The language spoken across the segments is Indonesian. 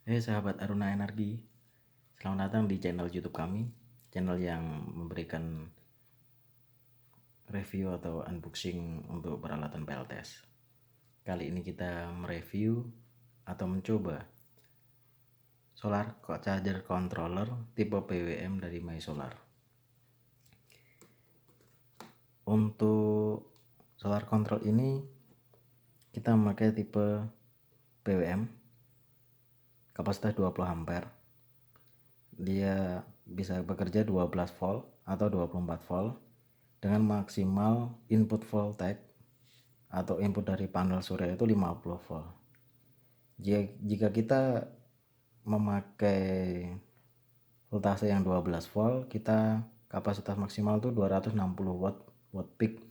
Hai sahabat Aruna Energi, selamat datang di channel YouTube kami, channel yang memberikan review atau unboxing untuk peralatan PLTS. Kali ini kita mereview atau mencoba solar charger controller tipe PWM dari MySolar. Untuk solar control ini kita memakai tipe PWM kapasitas 20 ampere. Dia bisa bekerja 12 volt atau 24 volt dengan maksimal input voltage atau input dari panel surya itu 50 volt. Jika kita memakai voltase yang 12 volt, kita kapasitas maksimal itu 260 watt peak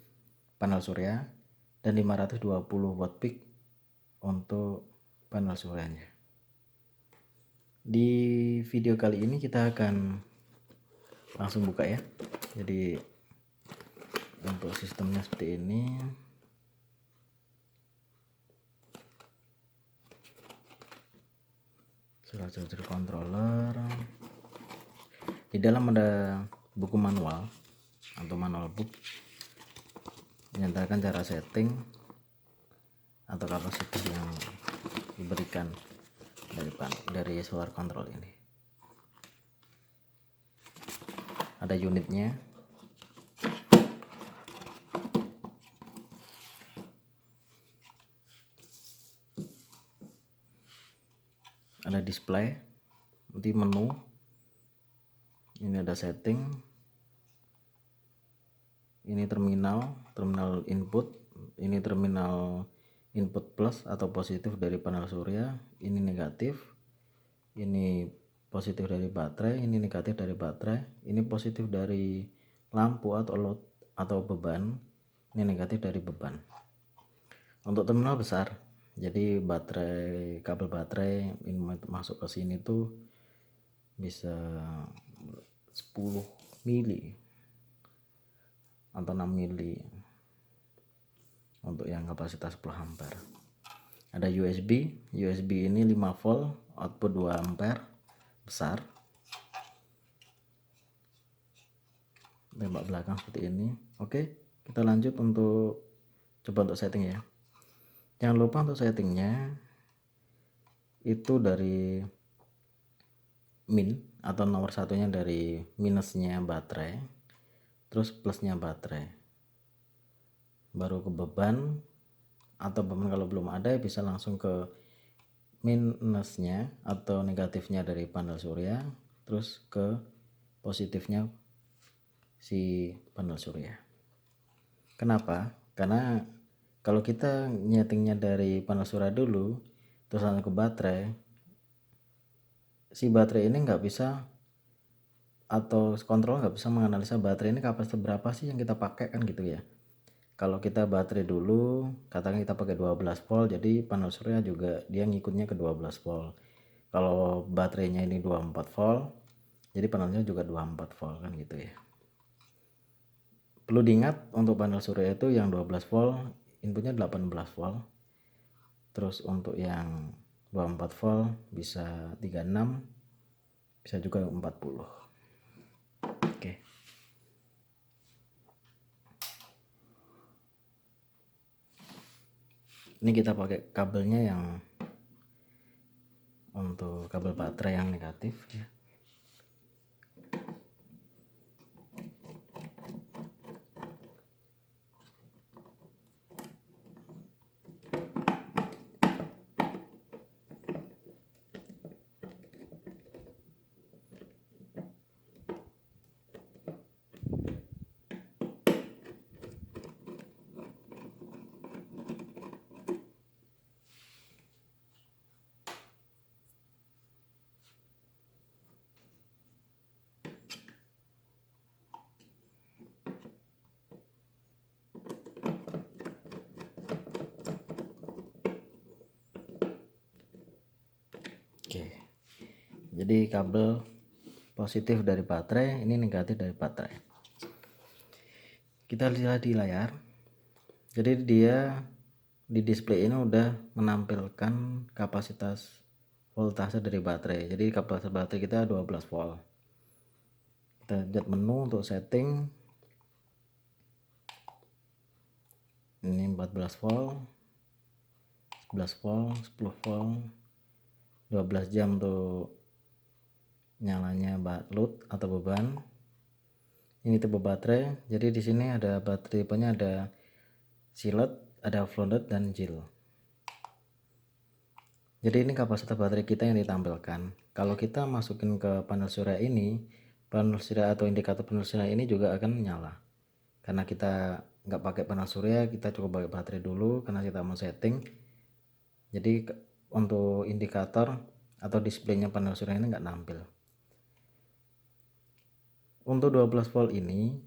panel surya dan 520 watt peak untuk panel suryanya. Di video kali ini kita akan langsung buka ya. Jadi untuk sistemnya seperti ini. Solar charger controller. Di dalam ada buku manual atau manual book menyatakan cara setting atau kapasitas yang diberikan dari solar control ini. Ada unitnya, ada display, nanti menu, ini ada setting, ini terminal input, ini terminal input plus atau positif dari panel surya, ini negatif, ini positif dari baterai, ini negatif dari baterai, ini positif dari lampu atau load atau beban, ini negatif dari beban. Untuk terminal besar, jadi kabel baterai ini masuk ke sini tuh bisa 10 mili atau 6 mili untuk yang kapasitas 10 ampere. Ada USB ini 5 volt, output 2 ampere besar. Tembak belakang seperti ini. Oke, kita lanjut coba untuk setting ya. Jangan lupa untuk settingnya itu dari min atau nomor satunya dari minusnya baterai, terus plusnya baterai, baru ke beban, atau beban kalau belum ada bisa langsung ke minusnya atau negatifnya dari panel surya, terus ke positifnya si panel surya. Kenapa? Karena kalau kita nyetingnya dari panel surya dulu terus langsung ke baterai, si baterai ini nggak bisa, atau kontrol nggak bisa menganalisa baterai ini kapasitas berapa sih yang kita pakai kan gitu ya. Kalau kita baterai dulu, katakan kita pakai 12 volt, jadi panel surya juga dia ngikutnya ke 12 volt. Kalau baterainya ini 24 volt, jadi panelnya juga 24 volt kan gitu ya. Perlu diingat untuk panel surya itu yang 12 volt inputnya 18 volt. Terus untuk yang 24 volt bisa 36, bisa juga 40. Oke. Ini kita pakai kabelnya yang untuk kabel baterai yang negatif ya. Oke. Jadi kabel positif dari baterai, ini negatif dari baterai. Kita lihat di layar. Jadi dia di display ini udah menampilkan kapasitas voltase dari baterai. Jadi kapasitor baterai kita 12 volt. Kita lihat menu untuk setting. Ini 14 volt, 11 volt, 10 volt, 12 jam untuk nyalanya load atau beban. Ini tipe baterai. Jadi di sini ada baterai tipenya ada Shielded, ada flooded dan gel. Jadi ini kapasitor baterai kita yang ditampilkan. Kalau kita masukin ke panel surya ini, panel surya atau indikator panel surya ini juga akan nyala. Karena kita nggak pakai panel surya, kita cukup pakai baterai dulu karena kita mau setting. Jadi untuk indikator atau displaynya panel surya ini nggak nampil. Untuk 12 volt ini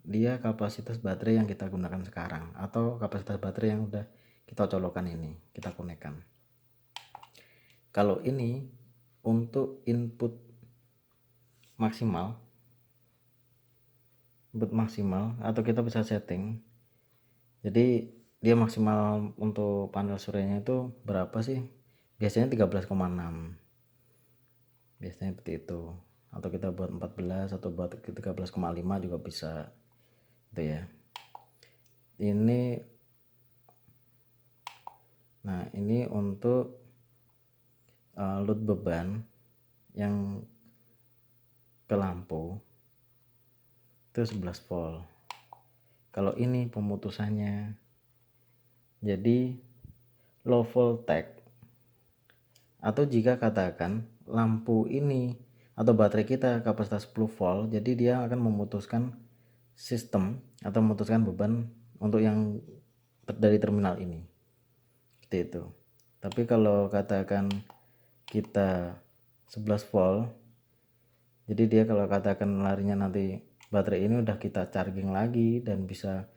dia kapasitas baterai yang kita gunakan sekarang atau kapasitas baterai yang udah kita colokkan ini, kita konekkan. Kalau ini untuk input maksimal atau kita bisa setting. Jadi dia maksimal untuk panel suryanya itu berapa sih? Biasanya 13,6. Biasanya seperti itu. Atau kita buat 14 atau buat 13,5 juga bisa. Itu ya. Ini untuk load beban yang ke lampu itu 11 volt. Kalau ini pemutusannya jadi low voltage, atau jika katakan lampu ini atau baterai kita kapasitas 10 volt, jadi dia akan memutuskan sistem atau memutuskan beban untuk yang dari terminal ini, seperti itu. Tapi kalau katakan kita 11 volt, jadi dia kalau katakan larinya nanti baterai ini udah kita charging lagi dan bisa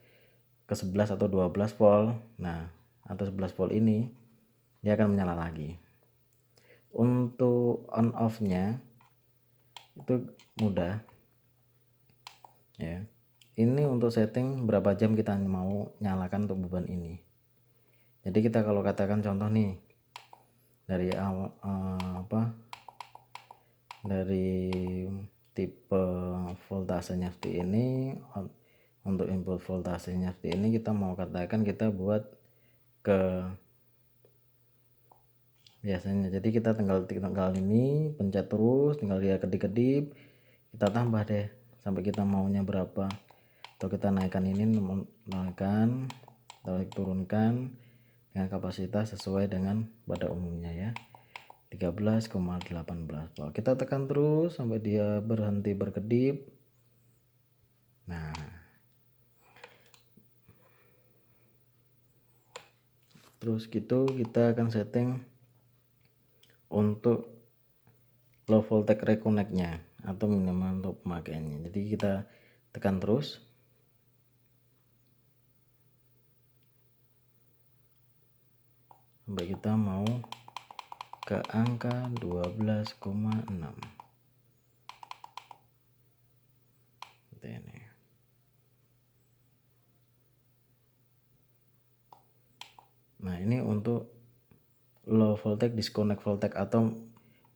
ke 11 atau 12 volt, nah atau 11 volt ini dia akan menyala lagi. Untuk on off nya itu mudah ya. Ini untuk setting berapa jam kita mau nyalakan untuk beban ini. Jadi kita kalau katakan contoh nih dari dari tipe voltasenya seperti ini, untuk input voltasenya seperti ini, kita mau katakan kita buat ke biasanya, jadi kita tinggal ini pencet terus, tinggal dia kedip-kedip, kita tambah deh sampai kita maunya berapa, atau kita naikkan ini, naikkan atau turunkan dengan kapasitas sesuai dengan pada umumnya ya, 13,18 volt. Kita tekan terus sampai dia berhenti berkedip. Nah, terus gitu kita akan setting untuk low voltage reconnect nya atau minimal untuk pemakaiannya. Jadi kita tekan terus sampai kita mau ke angka 12,6. Ini. Nah, ini untuk low voltage disconnect voltage atau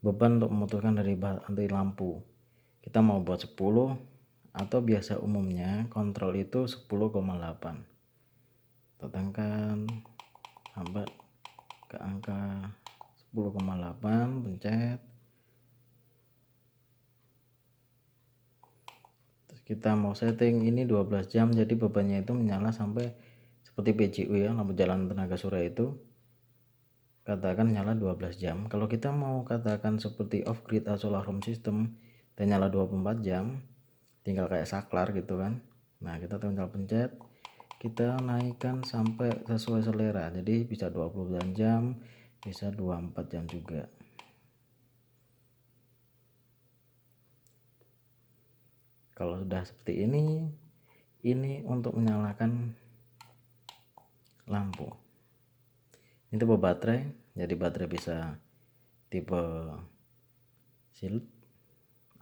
beban untuk memutuskan dari lampu. Kita mau buat 10 atau biasa umumnya kontrol itu 10,8. Tekankan sampai ke angka 10,8, pencet. Terus kita mau setting ini 12 jam, jadi bebannya itu menyala sampai seperti PJU ya, lampu jalan tenaga surya itu katakan nyala 12 jam. Kalau kita mau katakan seperti off grid atau solar home system dan nyala 24 jam, tinggal kayak saklar gitu kan. Nah, kita tinggal pencet, kita naikkan sampai sesuai selera, jadi bisa 29 jam, bisa 24 jam juga. Kalau sudah seperti ini untuk menyalakan lampu. Ini tipe baterai, jadi baterai bisa tipe shield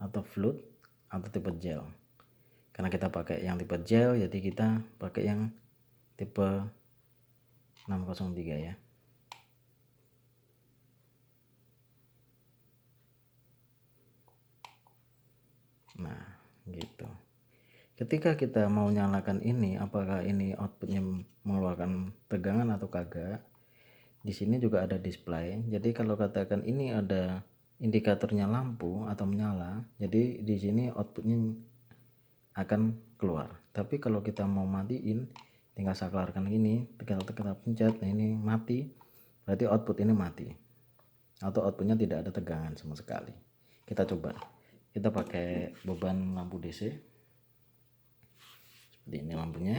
atau flood atau tipe gel. Karena kita pakai yang tipe gel, jadi kita pakai yang tipe 603 ya. Nah gitu. Ketika kita mau nyalakan ini, apakah ini outputnya mengeluarkan tegangan atau kagak, di sini juga ada display. Jadi kalau katakan ini ada indikatornya lampu atau menyala, jadi di sini outputnya akan keluar. Tapi kalau kita mau matiin, tinggal saklarkan ini, tinggal kita pencet, nah ini mati, berarti output ini mati atau outputnya tidak ada tegangan sama sekali. Kita coba, kita pakai beban lampu DC seperti ini lampunya.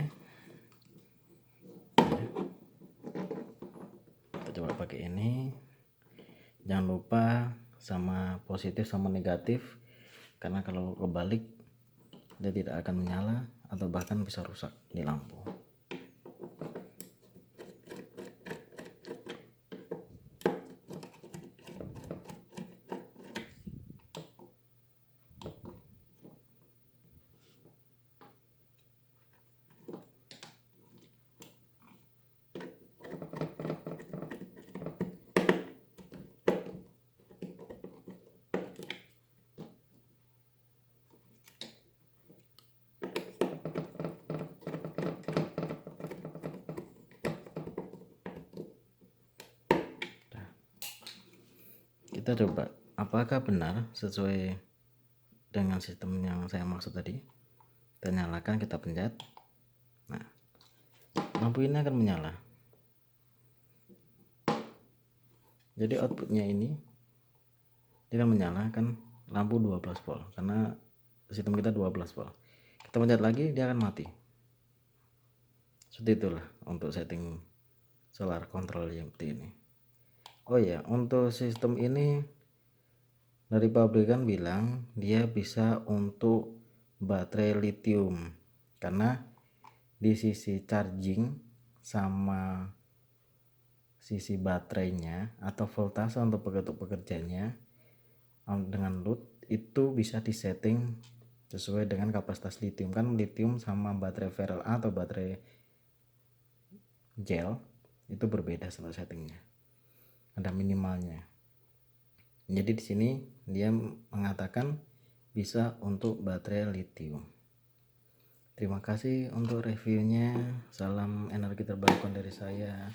Kita coba pakai ini, jangan lupa sama positif sama negatif, karena kalau kebalik dia tidak akan menyala atau bahkan bisa rusak di lampu. Kita coba apakah benar sesuai dengan sistem yang saya maksud tadi. Kita nyalakan, kita pencet, nah lampu ini akan menyala. Jadi outputnya ini dia akan menyalakan lampu 12 volt karena sistem kita 12 volt. Kita pencet lagi, dia akan mati. Seperti itulah untuk setting solar control yang seperti ini. Oh ya, untuk sistem ini dari pabrikan bilang dia bisa untuk baterai lithium, karena di sisi charging sama sisi baterainya atau voltase untuk pekerjanya dengan load itu bisa disetting sesuai dengan kapasitas lithium. Kan lithium sama baterai ferril atau baterai gel itu berbeda sama settingnya, ada minimalnya. Jadi di sini dia mengatakan bisa untuk baterai lithium. Terima kasih untuk reviewnya. Salam energi terbarukan dari saya.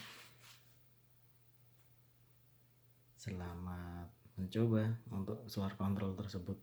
Selamat mencoba untuk solar control tersebut.